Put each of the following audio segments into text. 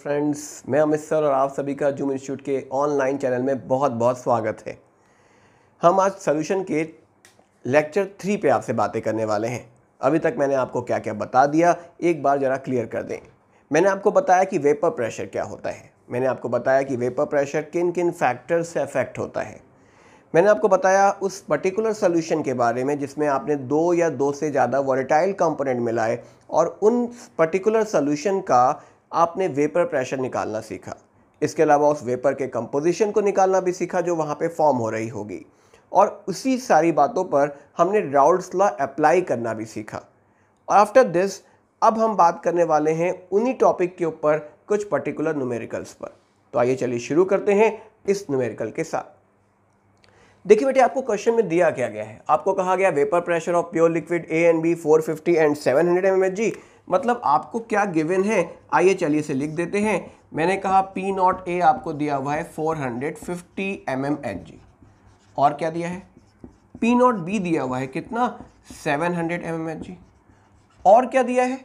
Friends, मैं Amit sir और आप सभी का जूम इंस्टीट्यूट के ऑनलाइन चैनल में बहुत बहुत स्वागत है। हम आज सॉल्यूशन के लेक्चर 3 पे आपसे बातें करने वाले हैं। अभी तक मैंने आपको क्या क्या बता दिया, एक बार ज़रा क्लियर कर दें। मैंने आपको बताया कि वेपर प्रेशर क्या होता है। मैंने आपको बताया कि वेपर प्रेशर किन किन फैक्टर्स से अफेक्ट होता है। मैंने आपको बताया उस पर्टिकुलर सॉल्यूशन के बारे में जिसमें आपने 2 या 2 से ज़्यादा वोलेटाइल कंपोनेंट मिलाए और उन पर्टिकुलर सॉल्यूशन का आपने वेपर प्रेशर निकालना सीखा। इसके अलावा उस वेपर के कंपोजिशन को निकालना भी सीखा जो वहाँ पे फॉर्म हो रही होगी, और उसी सारी बातों पर हमने राउल्ट्स लॉ अप्लाई करना भी सीखा। और आफ्टर दिस अब हम बात करने वाले हैं उन्हीं टॉपिक के ऊपर कुछ पर्टिकुलर न्यूमेरिकल्स पर। तो आइए चलिए शुरू करते हैं इस न्यूमेरिकल के साथ। देखिए बेटे, आपको क्वेश्चन में दिया क्या गया है। आपको कहा गया vapour pressure of pure liquid A and B 450 and 700 mmHg। मतलब आपको क्या गिवन है, आइए चलिए इसे लिख देते हैं। मैंने कहा पी नॉट ए आपको दिया हुआ है 450 mmHg, और क्या दिया है, पी नॉट बी दिया हुआ है कितना 700 mmHg, और क्या दिया है,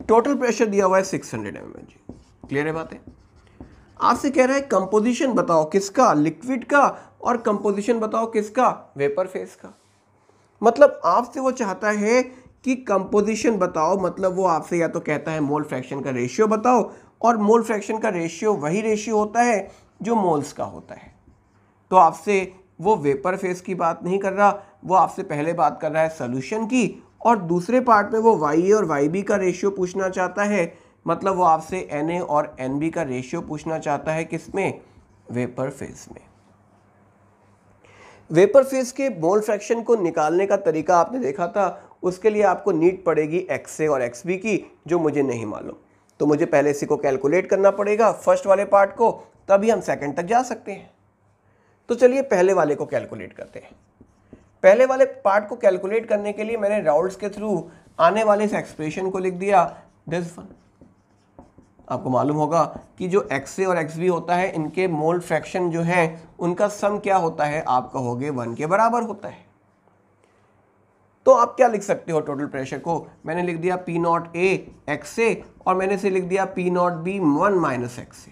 टोटल प्रेशर दिया हुआ है 600 mmHg। क्लियर है बातें। आपसे कह रहा है कंपोजिशन बताओ किसका, लिक्विड का, और कंपोजिशन बताओ किसका, वेपर फेज का। मतलब आपसे वो चाहता है कि कंपोजिशन बताओ, मतलब वो आपसे या तो कहता है मोल फ्रैक्शन का रेशियो बताओ, और मोल फ्रैक्शन का रेशियो वही रेशियो होता है जो मोल्स का होता है। तो आपसे वो वेपर फेज की बात नहीं कर रहा, वो आपसे पहले बात कर रहा है सोल्यूशन की, और दूसरे पार्ट में वो वाई ए और वाई बी का रेशियो पूछना चाहता है। मतलब वो आपसे Na और Nb का रेशियो पूछना चाहता है किसमें, वेपर फेज में। वेपर फेज के मोल फ्रैक्शन को निकालने का तरीका आपने देखा था। उसके लिए आपको नीड पड़ेगी XA और XB की, जो मुझे नहीं मालूम। तो मुझे पहले इसी को कैलकुलेट करना पड़ेगा, फर्स्ट वाले पार्ट को, तभी हम सेकंड तक जा सकते हैं। तो चलिए पहले वाले को कैलकुलेट करते हैं। पहले वाले पार्ट को कैलकुलेट करने के लिए मैंने राउल्ट्स के थ्रू आने वाले इस एक्सप्रेशन को लिख दिया, दिस वन। आपको मालूम होगा कि जो XA और XB होता है, इनके मोल फ्रैक्शन जो है उनका सम क्या होता है, आप कहोगे 1 के बराबर होता है। तो आप क्या लिख सकते हो टोटल प्रेशर को, मैंने लिख दिया P नॉट A XA, और मैंने इसे लिख दिया P not B 1 minus XA।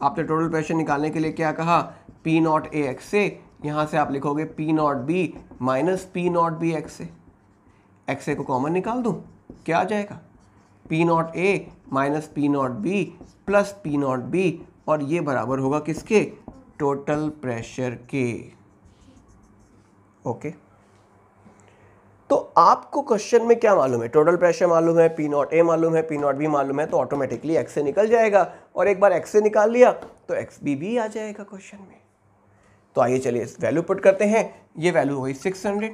आपने टोटल प्रेशर निकालने के लिए क्या कहा, P नॉट A XA, यहाँ से आप लिखोगे P not B minus P not B XA। XA को कॉमन निकाल दूँ, क्या आ जाएगा, P not A minus P not B plus P not B, और ये बराबर होगा किसके, टोटल प्रेशर के। ओके, तो आपको क्वेश्चन में क्या मालूम है, टोटल प्रेशर मालूम है, P नॉट A मालूम है, P नॉट B मालूम है, तो ऑटोमेटिकली XA निकल जाएगा, और एक बार XA निकाल लिया तो XB भी आ जाएगा क्वेश्चन में। तो आइए चलिए इस वैल्यू पुट करते हैं। ये वैल्यू हुई 600।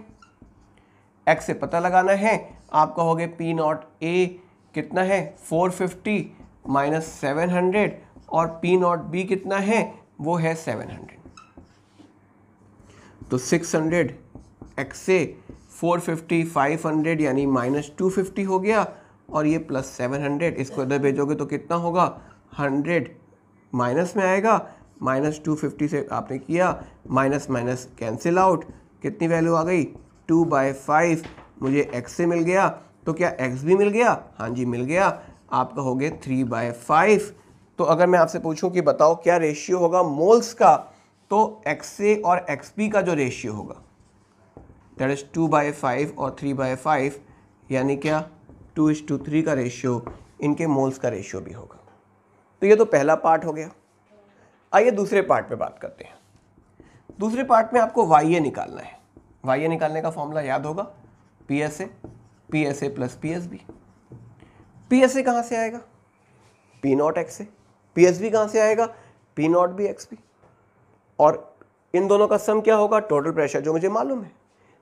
XA पता लगाना है, आप कहोगे P नॉट A कितना है 450 माइनस 700, और P नॉट B कितना है, वो है 700। तो 600 XA 450 500 यानी माइनस 250 हो गया, और ये प्लस 700, इसको इधर भेजोगे तो कितना होगा, 100 माइनस में आएगा, माइनस 250 से आपने किया, माइनस माइनस कैंसिल आउट, कितनी वैल्यू आ गई 2/5। मुझे XA मिल गया, तो क्या XB मिल गया, हाँ जी मिल गया। आप कहोगे 3/5। तो अगर मैं आपसे पूछूं कि बताओ क्या रेशियो होगा मोल्स का, तो XA और XB का जो रेशियो होगा दैट इज 2/5 और 3/5, यानी क्या 2:3 का रेशियो, इनके मोल्स का रेशियो भी होगा। तो ये तो पहला पार्ट हो गया। आइए दूसरे पार्ट पे बात करते हैं। दूसरे पार्ट में आपको YA निकालना है। YA निकालने का फॉर्मूला याद होगा, PSA प्लस PSB। PSA कहाँ से आएगा, P नॉट XA। PSB कहाँ से आएगा, P नॉट B XB, और इन दोनों का सम क्या होगा, टोटल प्रेशर, जो मुझे मालूम है।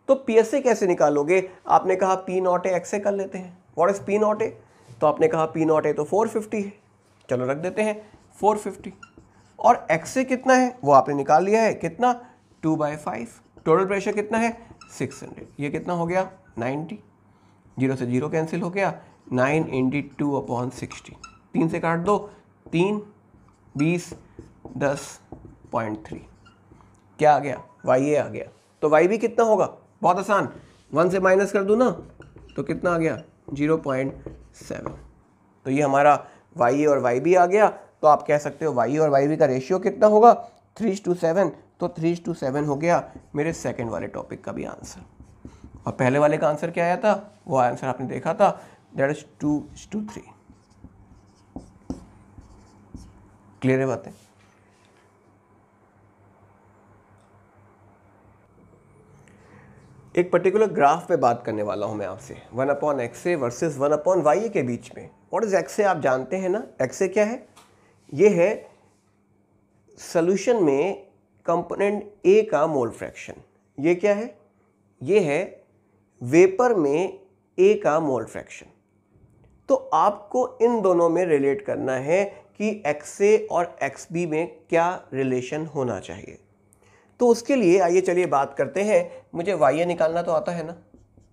तो PSA कैसे निकालोगे, आपने कहा P नॉट A XA कर लेते हैं। What is P not A, तो आपने कहा P नॉट A तो 450 है, चलो रख देते हैं 450, और XA कितना है वो आपने निकाल लिया है, कितना 2/5। टोटल प्रेशर कितना है 600, ये कितना हो गया 90, 0 से 0 कैंसिल हो गया, 9 × 2/60, 3 से काट दो, 3 20 10.3, क्या आ गया, YA आ गया। तो YB कितना होगा, बहुत आसान, 1 से माइनस कर दूँ ना, तो कितना आ गया 0.7। तो ये हमारा वाई ए और वाई बी आ गया, तो आप कह सकते हो वाई ए और वाई बी का रेशियो कितना होगा, 3:7। तो 3:7 हो गया मेरे सेकंड वाले टॉपिक का भी आंसर। और पहले वाले का आंसर क्या आया था, वो आंसर आपने देखा था, दैट इज 2:3। क्लियर है बातें? एक पर्टिकुलर ग्राफ पे बात करने वाला हूं मैं आपसे, 1/XA वर्सेस 1/YA के बीच में। What is XA? आप जानते हैं ना, XA क्या है? ये है सॉल्यूशन में कंपोनेंट A का मोल फ्रैक्शन। ये क्या है? ये है वेपर में A का मोल फ्रैक्शन। तो आपको इन दोनों में रिलेट करना है कि XA और XB में क्या रिलेशन होना चाहिए। तो उसके लिए आइए चलिए बात करते हैं। मुझे YA निकालना तो आता है ना,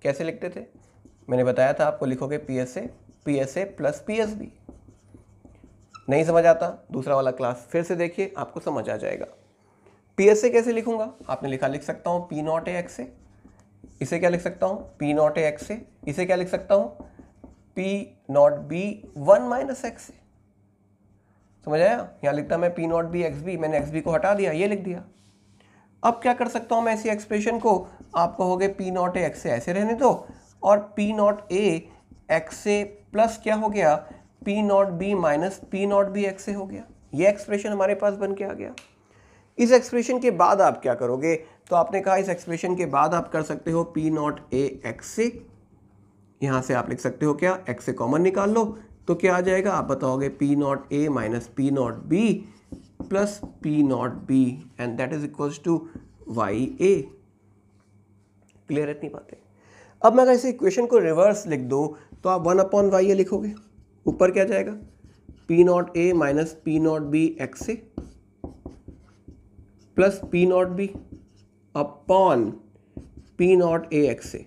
कैसे लिखते थे? मैंने बताया था आपको, लिखोगे PSA प्लस PSB। नहीं समझ आता, दूसरा वाला क्लास फिर से देखिए, आपको समझ आ जाएगा। PSA कैसे लिखूंगा? आपने लिख सकता हूँ P0A XA। इसे क्या लिख सकता हूँ? P0A XA। इसे क्या लिख सकता हूँ? P0B 1 - XA। समझ आया? यहाँ लिखता मैं P0B XB, मैंने XB को हटा दिया, ये लिख दिया। अब क्या कर सकता हूं मैं ऐसी एक्सप्रेशन को? आप कहोगे P0A XA ऐसे रहने दो, और P0A XA प्लस क्या हो गया, P0B माइनस P0B XA हो गया। ये एक्सप्रेशन हमारे पास बन के आ गया। इस एक्सप्रेशन के बाद आप क्या करोगे? तो आपने कहा इस एक्सप्रेशन के बाद आप कर सकते हो P0A XA। यहां से आप लिख सकते हो क्या, XA कॉमन निकाल लो, तो क्या आ जाएगा? आप बताओगे P0A minus P0B plus P0B and that is equals to YA। Clear है इतनी बातें? अब मैं अगर इस इक्वेशन को रिवर्स लिख दूं तो आप 1/YA लिखोगे, ऊपर क्या जाएगा, P0A minus P0B XA plus P0B upon P0A XA।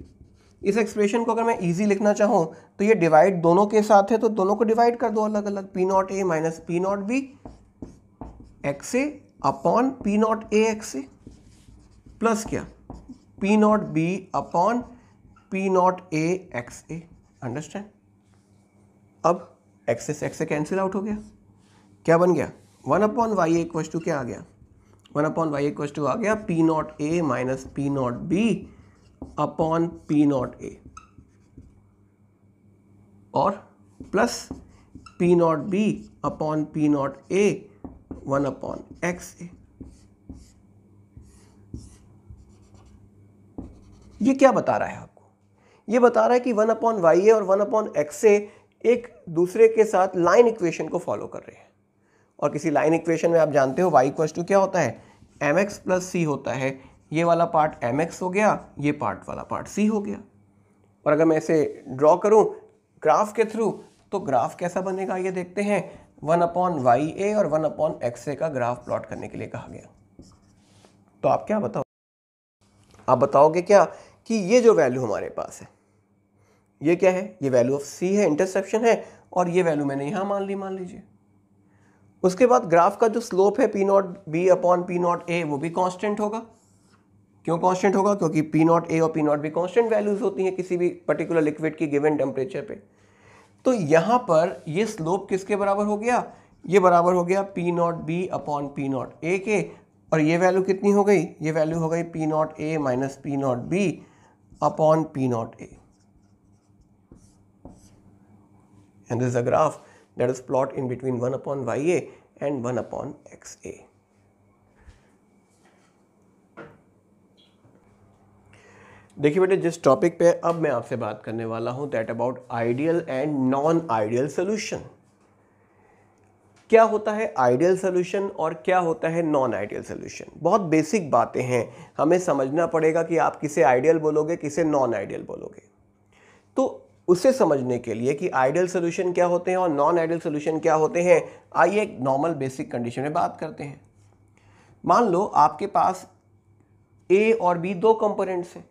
इस एक्सप्रेशन को अगर मैं इजी लिखना चाहूं तो ये डिवाइड दोनों के साथ है, तो दोनों को डिवाइड कर दो अलग अलग, P0A minus P0B XA upon P0A XA plus क्या, P0B upon P0A XA। Understand? अब XA से XA कैंसिल आउट हो गया, क्या बन गया, 1/YA इक्वल्स टू क्या आ गया, 1/YA इक्वल्स टू आ गया P0A minus P0B upon P0A और plus P0B upon P0A 1/XA। ये क्या बता रहा है आपको? ये बता रहा है कि 1/YA और 1/XA एक दूसरे के साथ लाइन इक्वेशन को फॉलो कर रहे हैं। और किसी लाइन इक्वेशन में आप जानते हो y इक्वल्स टू क्या होता है, mx प्लस c होता है। ये वाला पार्ट mx हो गया, ये पार्ट वाला पार्ट c हो गया। और अगर मैं इसे ड्रॉ करूं ग्राफ के थ्रू, तो ग्राफ कैसा बनेगा ये देखते हैं। 1/YA और 1/XA का ग्राफ प्लॉट करने के लिए कहा गया। तो आप क्या बताओ, आप बताओगे क्या कि ये जो वैल्यू हमारे पास है ये क्या है, ये वैल्यू ऑफ c है, इंटरसेप्शन है, और ये वैल्यू मैंने यहां मान ली, मान लीजिए। उसके बाद ग्राफ का जो स्लोप है P0B अपॉन P0A वो भी कांस्टेंट होगा। क्यों कांस्टेंट होगा? क्योंकि P0A और P0B कांस्टेंट वैल्यूज होती हैं किसी भी पर्टिकुलर लिक्विड की गिवन टेम्परेचर पे। तो यहां पर ये स्लोप किसके बराबर हो गया, ये बराबर हो गया P0B अपॉन P0A के, और ये वैल्यू कितनी हो गई, ये वैल्यू हो गई P0A minus P0B upon P0A। And this is a graph that is plot in between 1/YA and 1/XA. देखिए बेटे, जिस टॉपिक पे अब मैं आपसे बात करने वाला हूं that about ideal and non ideal solution. क्या होता है आइडियल सोल्यूशन और क्या होता है नॉन आइडियल सोल्यूशन? बहुत बेसिक बातें हैं, हमें समझना पड़ेगा कि आप किसे आइडियल बोलोगे, किसे नॉन आइडियल बोलोगे। तो उसे समझने के लिए कि आइडियल सोल्यूशन क्या होते हैं और नॉन आइडियल सोल्यूशन क्या होते हैं, आइए एक नॉर्मल बेसिक कंडीशन में बात करते हैं। मान लो आपके पास A और B दो कंपोनेंट्स हैं।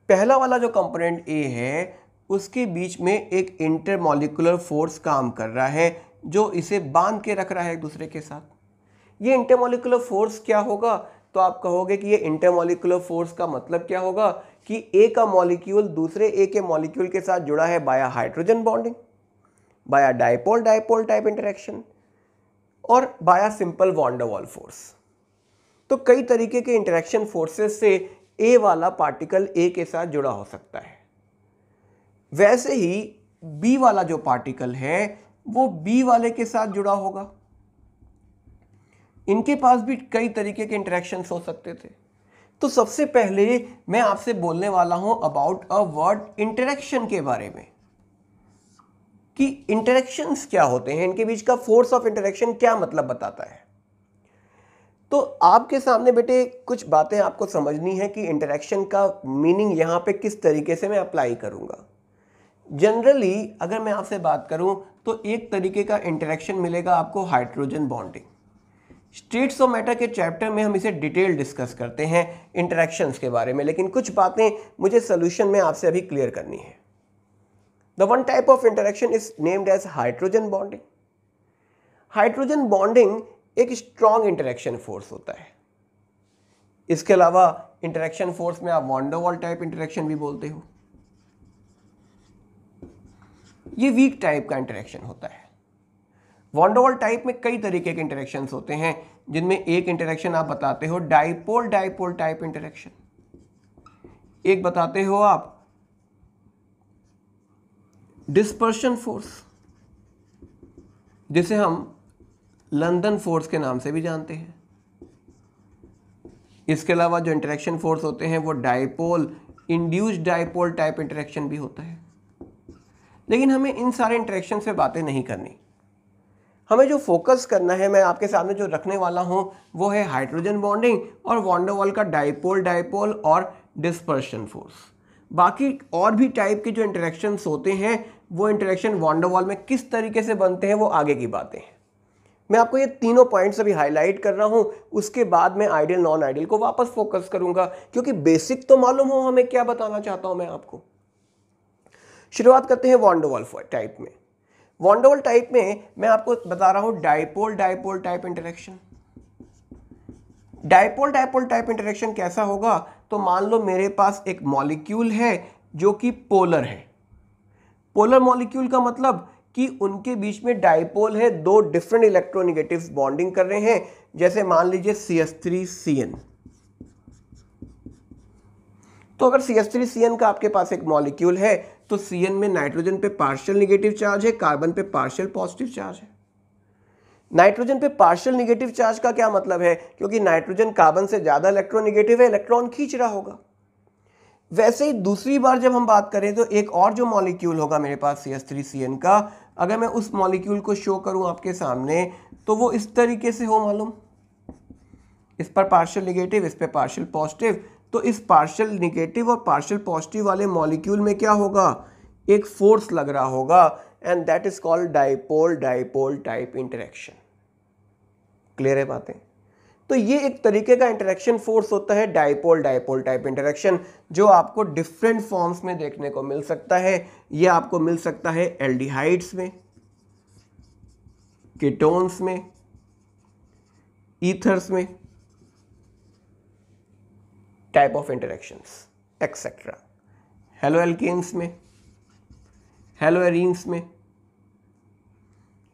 पहला वाला जो कंपोनेंट A है उसके बीच में एक इंटरमॉलिक्यूलर फोर्स काम कर रहा है जो इसे बांध के रख रहा है एक दूसरे के साथ। ये इंटरमॉलिक्यूलर फोर्स क्या होगा? तो आप कहोगे कि ये इंटरमॉलिक्यूलर फोर्स का मतलब क्या होगा कि A का मॉलिक्यूल दूसरे A के मॉलिक्यूल के साथ जुड़ा है by hydrogen bonding. By dipole dipole type interaction और by simple van der Waals force. तो कई तरीके के इंटरेक्शन फोर्सेस से ए वाला पार्टिकल ए के साथ जुड़ा हो सकता है। वैसे ही बी वाला जो पार्टिकल है वो बी वाले के साथ जुड़ा होगा। इनके पास भी कई तरीके के इंटरेक्शंस हो सकते थे। तो सबसे पहले मैं आपसे बोलने वाला हूं अबाउट अ वर्ड इंटरेक्शन के बारे में कि इंटरेक्शंस क्या होते हैं, इनके बीच का फोर्स ऑफ इंटरेक्शन क्या मतलब बताता है। तो आपके सामने बेटे कुछ बातें आपको समझनी है कि इंटरेक्शन का मीनिंग यहां पे किस तरीके से मैं अप्लाई करूंगा। जनरली अगर मैं आपसे बात करूं तो एक तरीके का इंटरेक्शन मिलेगा आपको hydrogen bonding. States of matter के चैप्टर में हम इसे डिटेल डिस्कस करते हैं इंटरेक्शंस के बारे में, लेकिन कुछ बातें मुझे सोल्यूशन में आपसे अभी क्लियर करनी है। The one type of interaction is named as hydrogen bonding. Hydrogen bonding एक स्ट्रॉन्ग इंटरेक्शन फोर्स होता है। इसके अलावा इंटरेक्शन फोर्स में आप von der Waals type interaction भी बोलते हो। ये वीक टाइप का इंटरेक्शन होता है। वॉन डर वाल टाइप में कई तरीके के इंटरेक्शंस होते हैं, जिनमें एक इंटरेक्शन आप बताते हो डाइपोल डाइपोल टाइप इंटरेक्शन, एक बताते हो आप डिस्पर्शन फोर्स, जिसे हम लंदन फोर्स के नाम से भी जानते हैं। इसके अलावा जो इंटरेक्शन फोर्स होते हैं वो dipole, induced dipole type interaction भी होता है। लेकिन हमें इन सारे इंटरेक्शन से बातें नहीं करनी। हमें जो फोकस करना है, मैं आपके सामने जो रखने वाला हूं वो है हाइड्रोजन बॉन्डिंग और वॉन डर वाल का डाइपोल डाइपोल और डिस्पर्शन फोर्स। बाकी और भी टाइप के जो इंटरेक्शंस होते हैं वो इंटरेक्शन वॉन डर वाल में किस तरीके से बनते हैं वो आगे की बातें हैं। मैं आपको ये तीनों पॉइंट्स अभी हाईलाइट कर रहा हूं, उसके बाद मैं आइडियल नॉन आइडियल को वापस फोकस करूंगा, क्योंकि बेसिक तो मालूम हो हमें क्या बताना चाहता हूं मैं आपको। शुरुआत करते हैं वॉन डर वाल टाइप में। वॉन डर वाल टाइप में मैं आपको बता रहा हूं dipole dipole type interaction. Dipole dipole type interaction कैसा होगा, तो मान लो मेरे पास एक मॉलिक्यूल है जो कि पोलर है। पोलर मॉलिक्यूल का मतलब कि उनके बीच में डाइपोल है, दो डिफरेंट इलेक्ट्रोनेगेटिव्स बॉन्डिंग कर रहे हैं। जैसे मान लीजिए CH3CN। तो अगर CH3CN का आपके पास एक मॉलिक्यूल है तो CN में नाइट्रोजन पे पार्शियल नेगेटिव चार्ज है, कार्बन पे पार्शियल पॉजिटिव चार्ज है। नाइट्रोजन पे पार्शियल नेगेटिव चार्ज का क्या मतलब है, क्योंकि नाइट्रोजन कार्बन से ज्यादा इलेक्ट्रोनेगेटिव है, इलेक्ट्रॉन खींच रहा होगा। वैसे ही दूसरी बार जब हम बात करें तो एक और जो मॉलिक्यूल होगा मेरे पास CH3CN का, अगर मैं उस मॉलिक्यूल को शो करूं आपके सामने तो वो इस तरीके से हो, मालूम, इस पर पार्शियल नेगेटिव, इस पर पार्शियल पॉजिटिव। तो इस पार्शियल नेगेटिव और पार्शियल पॉजिटिव वाले मॉलिक्यूल में क्या होगा, एक फोर्स लग रहा होगा, and that is called dipole dipole type interaction. Clear है बातें? तो ये एक तरीके का इंटरेक्शन फोर्स होता है डाइपोल डाइपोल टाइप इंटरेक्शन, जो आपको डिफरेंट फॉर्म्स में देखने को मिल सकता है। ये आपको मिल सकता है एल्डिहाइड्स में, कीटोन्स में, ईथर्स में, type of interactions etcetera, haloalkanes में, हेलोएरीन्स में।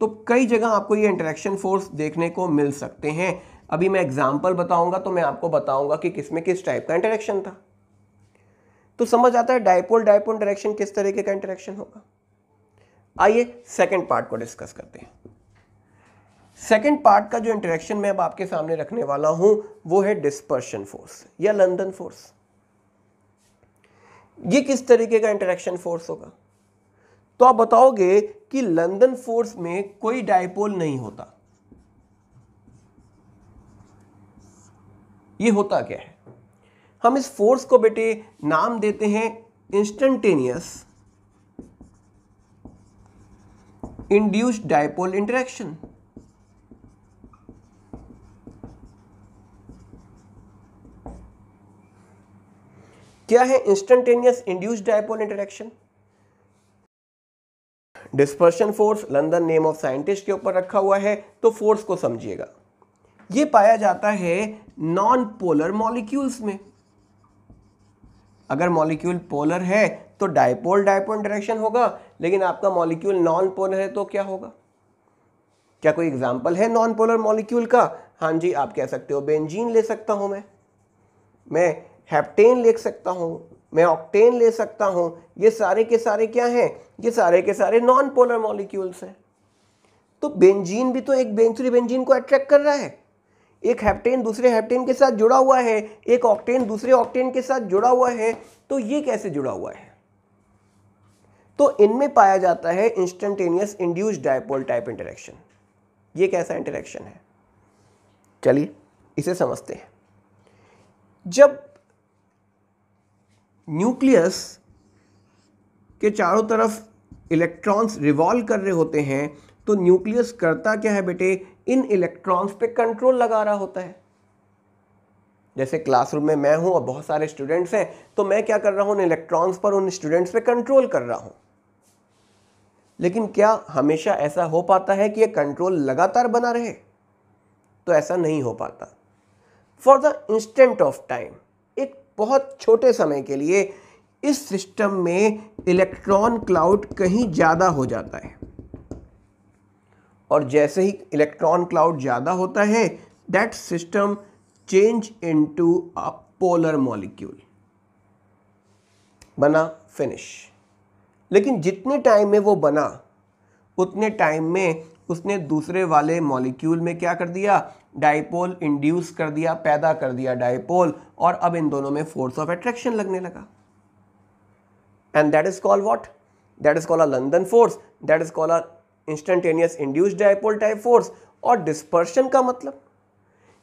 तो कई जगह आपको ये इंटरेक्शन फोर्स देखने को मिल सकते हैं। अभी मैं एग्जांपल बताऊंगा तो मैं आपको बताऊंगा कि किसमें किस टाइप का इंटरेक्शन था, तो समझ आता है डाइपोल डाइपोल इंटरेक्शन किस तरीके का इंटरेक्शन होगा। आइए सेकंड पार्ट को डिस्कस करते हैं। सेकंड पार्ट का जो इंटरेक्शन मैं अब आपके सामने रखने वाला हूं वो है डिस्पर्शन फोर्स या लंदन फोर्स। ये किस तरीके का इंटरेक्शन फोर्स होगा, तो आप बताओगे कि लंदन फोर्स में कोई डाइपोल नहीं होता। ये होता क्या है, हम इस फोर्स को बेटे नाम देते हैं इंस्टेंटेनियस इंड्यूस्ड डाइपोल इंटरेक्शन। क्या है instantaneous induced dipole interaction? Dispersion force London name of scientist के ऊपर रखा हुआ है, तो फोर्स को समझिएगा। यह पाया जाता है नॉन पोलर मॉलिक्यूल्स में। अगर मॉलिक्यूल पोलर है तो डाइपोल डाइपोल इंटरेक्शन होगा, लेकिन आपका मॉलिक्यूल नॉन पोलर है तो क्या होगा? क्या कोई एग्जाम्पल है नॉन पोलर मॉलिक्यूल का? हाँ जी, आप कह सकते हो बेंजीन ले सकता हूं मैं हेप्टेन ले सकता हूं, मैं ऑक्टेन ले सकता हूं। ये सारे के सारे क्या हैं? ये सारे के सारे नॉन पोलर मॉलिक्यूल्स हैं। तो बेंजीन भी तो एक दूसरे बेंजीन को अट्रैक्ट कर रहा है, एक हेप्टेन दूसरे हेप्टेन के साथ जुड़ा हुआ है, एक ऑक्टेन दूसरे ऑक्टेन के साथ जुड़ा हुआ है। तो ये कैसे जुड़ा हुआ है? तो इनमें पाया जाता है instantaneous induced dipole type interaction. ये कैसा इंटरेक्शन है? चलिए इसे समझते हैं। जब न्यूक्लियस के चारों तरफ इलेक्ट्रॉन्स रिवॉल्व कर रहे होते हैं तो न्यूक्लियस करता क्या है बेटे? इन इलेक्ट्रॉन्स पे कंट्रोल लगा रहा होता है। जैसे क्लासरूम में मैं हूं और बहुत सारे स्टूडेंट्स हैं, तो मैं क्या कर रहा हूं? उन इलेक्ट्रॉन्स पर, उन स्टूडेंट्स पे कंट्रोल कर रहा हूं। लेकिन क्या हमेशा ऐसा हो पाता है कि ये कंट्रोल लगातार बना रहे? तो ऐसा नहीं हो पाता। For the instant of time, एक बहुत छोटे समय के लिए इस सिस्टम में इलेक्ट्रॉन क्लाउड कहीं ज्यादा हो जाता है, और जैसे ही इलेक्ट्रॉन क्लाउड ज्यादा होता है that system change into a polar molecule, बना, फिनिश। लेकिन जितने टाइम में वो बना उतने टाइम में उसने दूसरे वाले मॉलिक्यूल में क्या कर दिया? डाइपोल इंड्यूस कर दिया, पैदा कर दिया डाइपोल, और अब इन दोनों में फोर्स ऑफ अट्रैक्शन लगने लगा। And that is called what? That is called a London force, that is called a instantaneous induced dipole type force. और डिस्पर्शन का मतलब,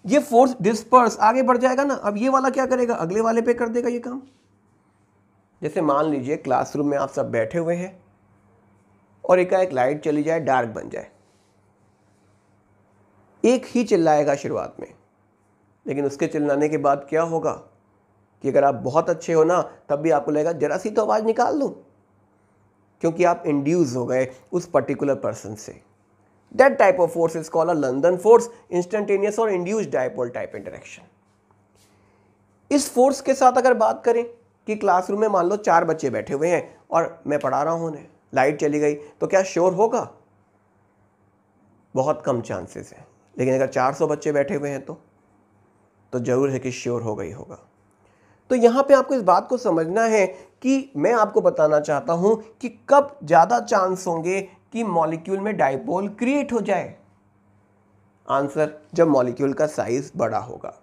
ये फोर्स डिस्पर्स आगे बढ़ जाएगा ना, अब ये वाला क्या करेगा? अगले वाले पे कर देगा ये काम। जैसे मान लीजिए क्लासरूम में आप सब बैठे हुए हैं और एकाएक लाइट चली जाए, डार्क बन जाए। एक ही चिल्लाएगा शुरुआत में, लेकिन उसके चिल्लाने के बाद क्या होगा कि अगर आप बहुत अच्छे हो ना, तब भी आपको लगेगा जरा सी तो आवाज निकाल दूं, क्योंकि आप इंड्यूस हो गए उस पर्टिकुलर पर्सन से। That type of force is called a London force, instantaneous और इंड्यूस्ड डाइपोल टाइप इंटरेक्शन। इस फोर्स के साथ अगर बात करें कि क्लासरूम में मान लो 4 बच्चे बैठे हुए हैं और मैं पढ़ा रहा हूं उन्हें, लाइट चली गई, तो क्या शोर होगा? बहुत कम चांसेस है। लेकिन अगर 400 बच्चे बैठे हुए हैं तो जरूर है कि शोर होगा ही होगा। तो यहां पे आपको इस बात को समझना है कि मैं आपको बताना चाहता हूं कि कब ज्यादा चांस होंगे कि मॉलिक्यूल में डाइपोल क्रिएट हो जाए। आंसर, जब मॉलिक्यूल का साइज बड़ा होगा,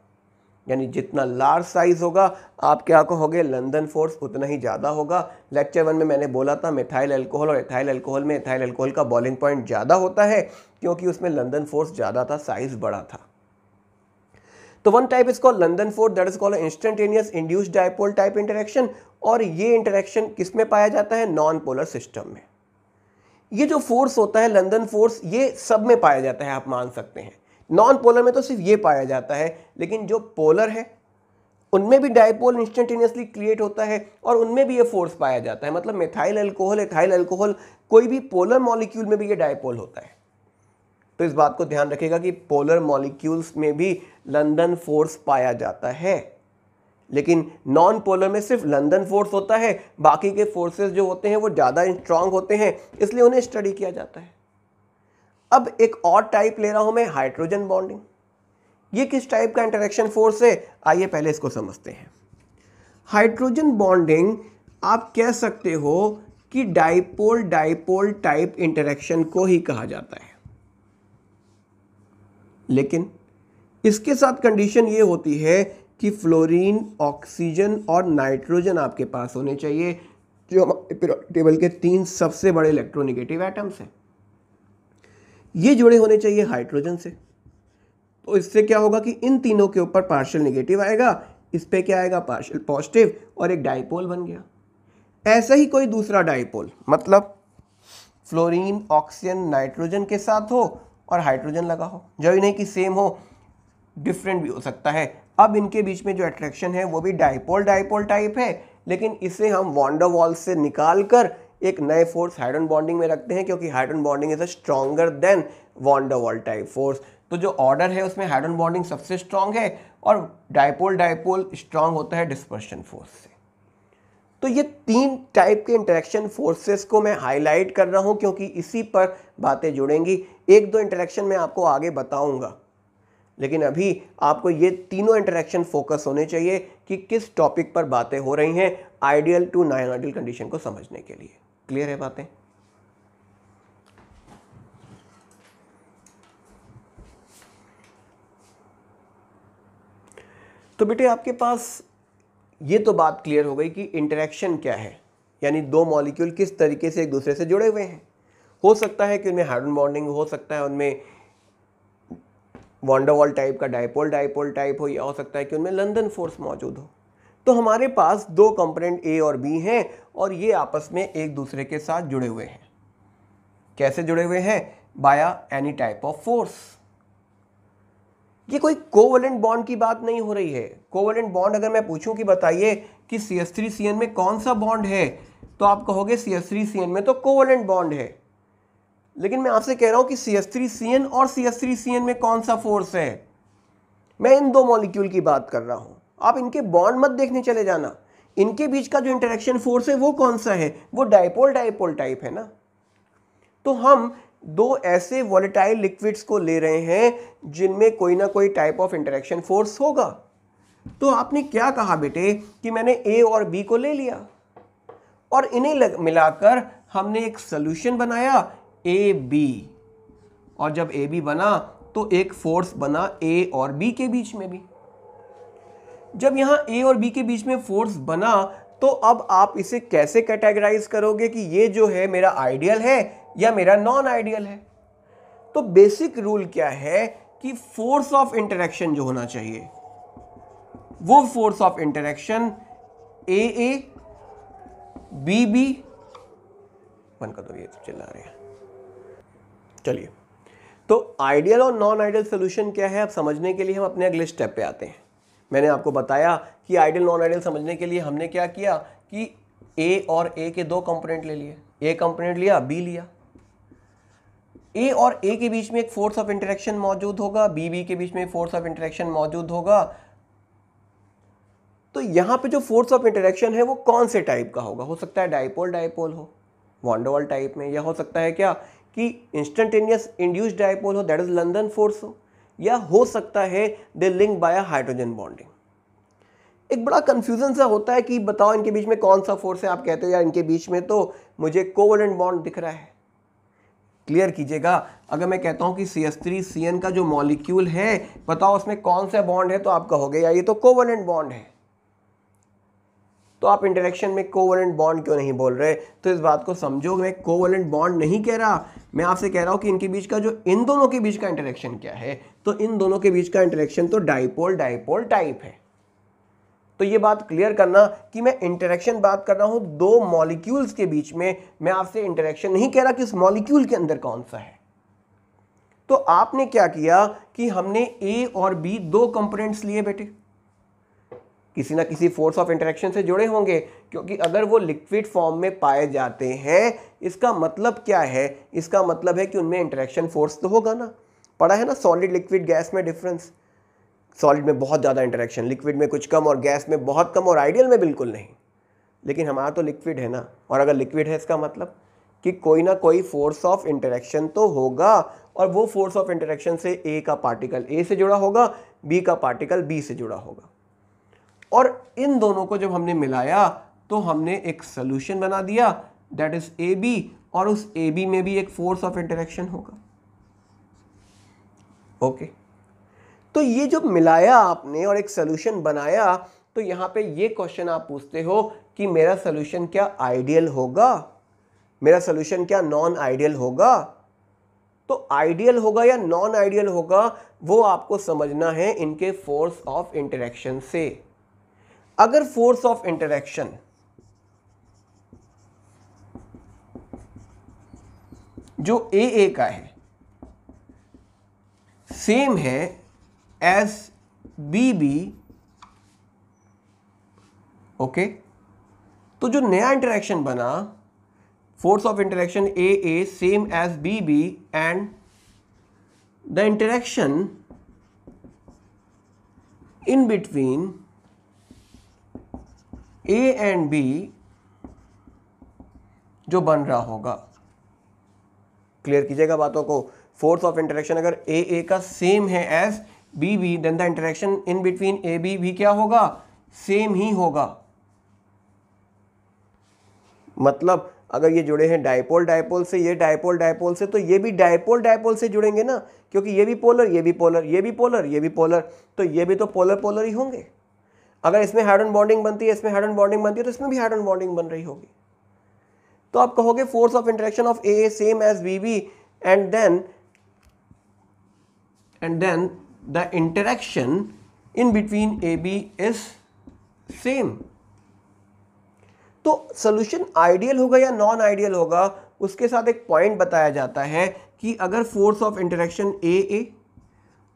यानी जितना लार्ज साइज होगा आप क्या कहोगे? लंदन फोर्स उतना ही ज़्यादा होगा। लेक्चर 1 में मैंने बोला था मिथाइल अल्कोहल और एथाइल अल्कोहल में एथाइल अल्कोहल का बॉइलिंग पॉइंट ज़्यादा होता है क्योंकि उसमें लंदन फोर्स ज़्यादा था, साइज बड़ा था। तो one type is called London force, that is called instantaneous induced dipole type interaction. और ये इंटरेक्शन किस में पाया जाता है? नॉन पोलर सिस्टम में। ये जो फोर्स होता है लंदन फोर्स, ये सब में पाया जाता है, आप मान सकते हैं। नॉन पोलर में तो सिर्फ ये पाया जाता है, लेकिन जो पोलर है उनमें भी डाइपोल इंस्टेंटेनियसली क्रिएट होता है और उनमें भी ये फोर्स पाया जाता है। मतलब मिथाइल अल्कोहल, एथाइल अल्कोहल, कोई भी पोलर मॉलिक्यूल में भी ये डाइपोल होता है। तो इस बात को ध्यान रखिएगा कि पोलर मॉलिक्यूल्स में भी लंदन फोर्स पाया जाता है, लेकिन नॉन पोलर में सिर्फ लंदन फोर्स होता है। बाकी के फोर्सेस जो होते हैं वो ज़्यादा स्ट्रांग होते हैं, इसलिए उन्हें स्टडी किया जाता है। अब एक और टाइप ले रहा हूं मैं, हाइड्रोजन बॉन्डिंग। ये किस टाइप का इंटरेक्शन फोर्स है? आइए पहले इसको समझते हैं। हाइड्रोजन बॉन्डिंग आप कह सकते हो कि डाइपोल डाइपोल टाइप इंटरेक्शन को ही कहा जाता है, लेकिन इसके साथ कंडीशन ये होती है कि फ्लोरीन, ऑक्सीजन और नाइट्रोजन आपके पास होने चाहिए, जो हमारे टेबल के 3 सबसे बड़े इलेक्ट्रोनेगेटिव एटम्स हैं। ये जुड़े होने चाहिए हाइड्रोजन से। तो इससे क्या होगा कि इन तीनों के ऊपर पार्शियल नेगेटिव आएगा, इस पे क्या आएगा? पार्शियल पॉजिटिव, और एक डाइपोल बन गया। ऐसा ही कोई दूसरा डाइपोल, मतलब फ्लोरीन, ऑक्सीजन, नाइट्रोजन के साथ हो और हाइड्रोजन लगा हो, जरूरी नहीं कि सेम हो, डिफरेंट भी हो सकता है। अब इनके बीच में जो अट्रैक्शन है वो भी डाइपोल डाइपोल टाइप है, लेकिन इसे हम वॉन डर वाल्स से निकाल कर एक नए फोर्स हाइड्रोजन बॉन्डिंग में रखते हैं, क्योंकि hydrogen bonding is stronger than van der Waals type force. तो जो ऑर्डर है उसमें हाइड्रोजन बॉन्डिंग सबसे स्ट्रांग है और डाइपोल डाइपोल स्ट्रांग होता है डिस्पर्शन फोर्स से। तो ये 3 टाइप के इंटरेक्शन फोर्सेस को मैं हाईलाइट कर रहा हूं क्योंकि इसी पर बातें जुड़ेंगी। 1-2 इंटरेक्शन मैं आपको आगे बताऊंगा, लेकिन अभी आपको ये तीनों इंटरेक्शन फोकस होने चाहिए कि किस टॉपिक पर बातें हो रही हैं ideal to non ideal condition को समझने के लिए। क्लियर है बातें? तो बेटे आपके पास ये तो बात क्लियर हो गई कि इंटरेक्शन क्या है, यानी दो मॉलिक्यूल किस तरीके से एक दूसरे से जुड़े हुए हैं। हो सकता है कि उनमें हाइड्रोजन बॉन्डिंग हो सकता है उनमें वॉन्डरवॉल टाइप का डाइपोल डाइपोल टाइप हो, या हो सकता है कि उनमें लंदन फोर्स मौजूद हो। तो हमारे पास दो कंपोनेंट ए और बी हैं और ये आपस में एक दूसरे के साथ जुड़े हुए हैं। कैसे जुड़े हुए हैं? बाया एनी टाइप ऑफ फोर्स। ये कोई कोवलेंट बॉन्ड की बात नहीं हो रही है। कोवलेंट बॉन्ड अगर मैं पूछूं कि बताइए कि CH3CN में कौन सा बॉन्ड है, तो आप कहोगे CH3CN में तो कोवलेंट बॉन्ड है। लेकिन मैं आपसे कह रहा हूं कि CH3CN और CH3CN में कौन सा फोर्स है। मैं इन दो मॉलिक्यूल की बात कर रहा हूं। आप इनके बॉन्ड मत देखने चले जाना, इनके बीच का जो इंटरेक्शन फोर्स है वो कौन सा है, वो डाइपोल डाइपोल टाइप है ना। तो हम दो ऐसे वॉलेटाइल लिक्विड्स को ले रहे हैं जिनमें कोई ना कोई टाइप ऑफ इंटरेक्शन फोर्स होगा। तो आपने क्या कहा बेटे कि मैंने ए और बी को ले लिया और इन्हें मिलाकर हमने एक सॉल्यूशन बनाया ए बी, और जब ए बी बना तो एक फोर्स बना ए और बी के बीच में भी। जब यहां ए और बी के बीच में फोर्स बना तो अब आप इसे कैसे कैटेगराइज करोगे कि ये जो है मेरा आइडियल है या मेरा नॉन आइडियल है? तो बेसिक रूल क्या है कि फोर्स ऑफ इंटरेक्शन जो होना चाहिए वो force of interaction A A B B, बंद कर दो ये तो चिल्ला रहे हैं। चलिए, तो आइडियल और नॉन आइडियल सोल्यूशन क्या है अब समझने के लिए हम अपने अगले स्टेप पे आते हैं। मैंने आपको बताया कि आइडियल नॉन आइडियल समझने के लिए हमने क्या किया कि ए और ए के दो कंपोनेंट ले लिए, ए कंपोनेंट लिया बी लिया। ए और ए के बीच में एक फोर्स ऑफ इंटरेक्शन मौजूद होगा, बी बी के बीच में फोर्स ऑफ इंटरेक्शन मौजूद होगा। तो यहां पे जो फोर्स ऑफ इंटरेक्शन है वो कौन से टाइप का होगा? हो सकता है डाइपोल डाइपोल हो वॉन्डरवॉल टाइप में, या हो सकता है क्या कि इंस्टेंटेनियस इंड्यूस्ड डाइपोल हो, दैट इज लंदन फोर्स हो, या हो सकता है दे लिंक बाय हाइड्रोजन बॉन्डिंग। एक बड़ा कंफ्यूजन सा होता है कि बताओ इनके बीच में कौन सा फोर्स है। आप कहते हो यार इनके बीच में तो मुझे कोवलेंट बॉन्ड दिख रहा है। क्लियर कीजिएगा, अगर मैं कहता हूं कि CH3CN का जो मॉलिक्यूल है बताओ उसमें कौन सा बॉन्ड है, तो आप कहोगे यार ये तो कोवलेंट बॉन्ड है। तो आप इंटरेक्शन में कोवलेंट बॉन्ड क्यों नहीं बोल रहे? तो इस बात को समझो, मैं कोवलेंट बॉन्ड नहीं कह रहा, मैं आपसे कह रहा हूं कि इनके बीच का जो इन दोनों के बीच का इंटरेक्शन क्या है। तो इन दोनों के बीच का इंटरेक्शन तो डाइपोल डाइपोल टाइप है। तो ये बात क्लियर करना कि मैं इंटरेक्शन बात कर रहा हूं दो मॉलिक्यूल्स के बीच में, मैं आपसे इंटरेक्शन नहीं कह रहा कि उस मॉलिक्यूल के अंदर कौन सा है। तो आपने क्या किया कि हमने ए और बी दो कंपोनेंट्स लिए बेटे, किसी ना किसी फोर्स ऑफ इंटरेक्शन से जुड़े होंगे, क्योंकि अगर वो लिक्विड फॉर्म में पाए जाते हैं इसका मतलब क्या है? इसका मतलब है कि उनमें इंटरेक्शन फोर्स तो होगा ना। पढ़ा है ना सॉलिड लिक्विड गैस में डिफरेंस। सॉलिड में बहुत ज़्यादा इंटरेक्शन, लिक्विड में कुछ कम, और गैस में बहुत कम, और आइडियल में बिल्कुल नहीं। लेकिन हमारा तो लिक्विड है ना, और अगर लिक्विड है इसका मतलब कि कोई ना कोई फोर्स ऑफ इंटरेक्शन तो होगा, और वो फोर्स ऑफ इंटरेक्शन से ए का पार्टिकल ए से जुड़ा होगा, बी का पार्टिकल बी से जुड़ा होगा। और इन दोनों को जब हमने मिलाया तो हमने एक सोल्यूशन बना दिया दैट इज ए बी, और उस ए बी में भी एक फोर्स ऑफ इंटरेक्शन होगा। ओके, तो ये जो मिलाया आपने और एक सोल्यूशन बनाया, तो यहां पे ये क्वेश्चन आप पूछते हो कि मेरा सोल्यूशन क्या आइडियल होगा, मेरा सोल्यूशन क्या नॉन आइडियल होगा? तो आइडियल होगा या नॉन आइडियल होगा वो आपको समझना है इनके फोर्स ऑफ इंटरेक्शन से। अगर फोर्स ऑफ इंटरेक्शन जो ए का है सेम है एज बी बी, ओके, तो जो नया इंटरेक्शन बना force of interaction A same as B B, and the interaction in between A and B जो बन रहा होगा। क्लियर कीजिएगा बातों को। फोर्स ऑफ इंटरेक्शन अगर ए का सेम है as B B, then the interaction in between A B भी क्या होगा, सेम ही होगा। मतलब अगर ये जुड़े हैं डाइपोल डाइपोल से, ये डाइपोल डाइपोल से, तो ये भी डाइपोल डाइपोल से जुड़ेंगे ना, क्योंकि ये भी पोलर, ये भी पोलर, ये भी पोलर, ये भी पोलर, तो ये भी तो पोलर पोलर ही होंगे। अगर इसमें हाइड्रोजन बॉन्डिंग बनती है, इसमें हाइड्रोजन बॉन्डिंग बनती है, तो इसमें भी हाइड्रोजन बॉन्डिंग बन रही होगी। तो आप कहोगे force of interaction of A same as B B, and then the interaction in between A B is same. तो सोल्यूशन आइडियल होगा या नॉन आइडियल होगा, उसके साथ एक पॉइंट बताया जाता है कि अगर फोर्स ऑफ इंटरेक्शन ए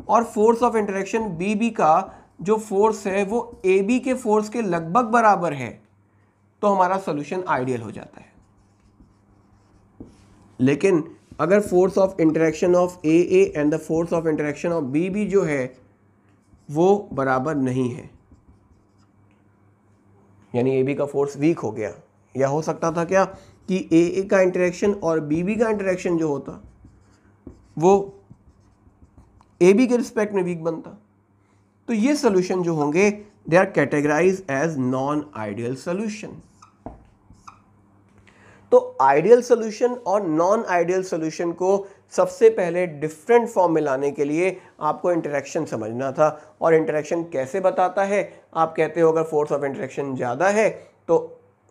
और force of interaction B B का जो फोर्स है वो ए बी के फोर्स के लगभग बराबर है, तो हमारा सोल्यूशन आइडियल हो जाता है। लेकिन अगर force of interaction of A and the force of interaction of B B जो है वो बराबर नहीं है, यानी ए बी का फोर्स वीक हो गया, या हो सकता था क्या कि ए का इंटरेक्शन और बी बी का इंटरेक्शन जो होता वो ए बी के रिस्पेक्ट में वीक बनता, तो ये सोल्यूशन जो होंगे they are categorized as non ideal solution. तो आइडियल सोल्यूशन और नॉन आइडियल सोल्यूशन को सबसे पहले डिफरेंट फॉर्म में लाने के लिए आपको इंटरेक्शन समझना था। और इंटरेक्शन कैसे बताता है, आप कहते हो अगर फोर्स ऑफ इंटरेक्शन ज़्यादा है तो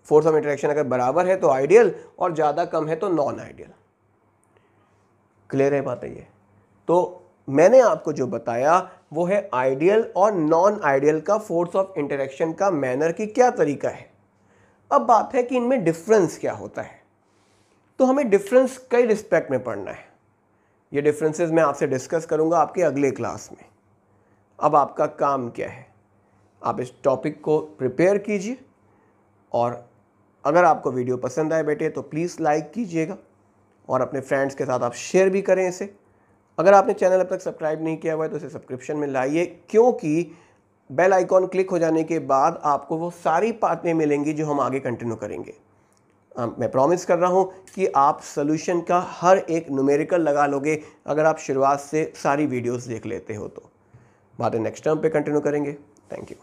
फोर्स ऑफ इंटरेक्शन अगर बराबर है तो आइडियल, और ज़्यादा कम है तो नॉन आइडियल। क्लियर है बात ये? तो मैंने आपको जो बताया वो है आइडियल और नॉन आइडियल का फोर्स ऑफ इंटरेक्शन का मैनर की क्या तरीका है। अब बात है कि इनमें डिफरेंस क्या होता है। तो हमें डिफरेंस कई रिस्पेक्ट में पढ़ना है। ये डिफरेंसेस मैं आपसे डिस्कस करूंगा आपके अगले क्लास में। अब आपका काम क्या है, आप इस टॉपिक को प्रिपेयर कीजिए, और अगर आपको वीडियो पसंद आए बेटे तो प्लीज़ लाइक कीजिएगा, और अपने फ्रेंड्स के साथ आप शेयर भी करें इसे। अगर आपने चैनल अब तक सब्सक्राइब नहीं किया हुआ है तो इसे सब्सक्रिप्शन में लाइए, क्योंकि बेल आइकॉन क्लिक हो जाने के बाद आपको वो सारी बातें मिलेंगी जो हम आगे कंटिन्यू करेंगे। मैं प्रॉमिस कर रहा हूँ कि आप सोल्यूशन का हर एक न्यूमेरिकल लगा लोगे अगर आप शुरुआत से सारी वीडियोस देख लेते हो। तो बातें नेक्स्ट टर्म पे कंटिन्यू करेंगे। Thank you.